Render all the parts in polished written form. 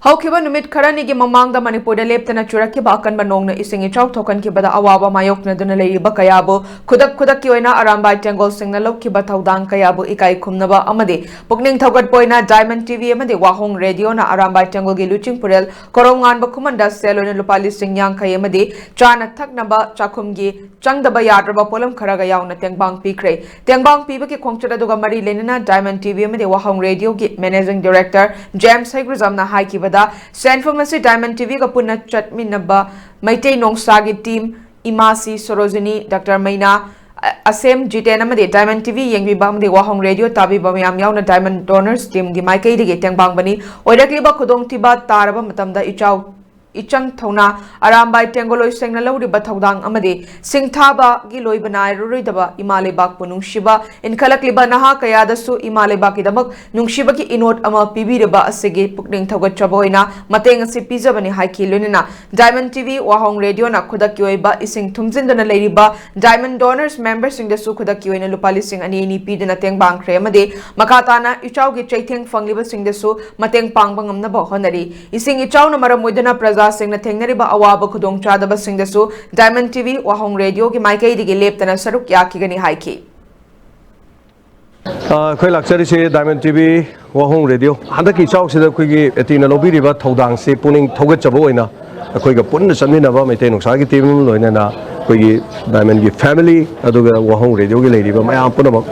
Haukiba numit kharani gi mamang da Manipur da leptana churakkiba akanba nongna ising ichau thokankibada awaba mayokna duna leiba kayabu kudak ki oina arambai tengol singna lokkiba thoudang kayabu ekaikhumnaba amadi pukning thougatpa oina Diamond TV amadi wahong radio na arambai tengol gi lishing purel korongan ba khumanda selona lupa lishing yankhai amadi chana thaknaba chakhum gi changdaba yadraba polam kharaga yauna tengbang piba ki khongchada duga mari lenina Diamond TV amadi wahong radio gi managing director James Haigrizamna haikiba Central Diamond TV ka punna chatminaba Maitei Nongsagi team Imasi Sorojini Dr. Maina Asem Jiten amadi Diamond TV yengbiba amadi wahong radio tabiba mayam yauna Diamond Donors team gi Maikei digi tengbang bani oirakliba khudong tiba taraba matamda ichang thona arambai tengoloi sengna louriba thoudang amadi singthaba gi loibana ruridaba imalebak punung shiba inkhalakliba naha kayadasu imalebak idamak nungshiba ki inot ama pibireba asigi pukning thougatpa oina mateng asi pijabani haiki lunina Diamond TV wahong radio na khudaki oiba ising thumjindana leiriba Diamond Donors members sing desu khudaki oina lupa lishing ani pidana tengbangkhre amadi makatana ichau gi chaitheng fangliba sing desu mateng pangbangam na ba honari ising ichau na maram moidana Singna Tengnariba Awaba Kudong Chadaba Singdasu Diamond TV Wahong Radio ki Maikei digi leptana saruk yakigani haiki. Khoi lakchari se Diamond TV Wahong Radio handaki chawk sida khoigi etina lobi riba thoudang se puning thougatpa oina khoiga punna samninaba Maitei Nongsagi team loina na khoigi Diamond gi family aduga Wahong Radio gi leiriba mayam punaba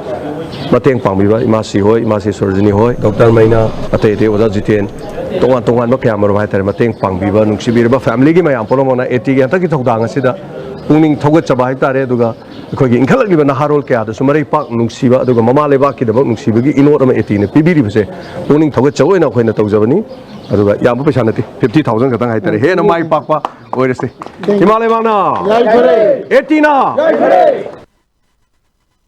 mateng pangbiba imasi Sorojini hoi Dr. Maina ate oza Jiten tongan camera hai tare mateng pangbiba nungsibirba family gi mayam polomona eti gi antaki thoudang asida pukning thougatpa hai tare aduga khoigi inkhalakliba naharol kya da sumari pak nungsiba aduga mama leba ki dabak nungsibagi inot ama eti ne pibiri base pukning thougatpa oina khoina tawjabani aduga yam paisa nati 50,000 katang hai tare he na mai pakpa oirese himalaya bana eti na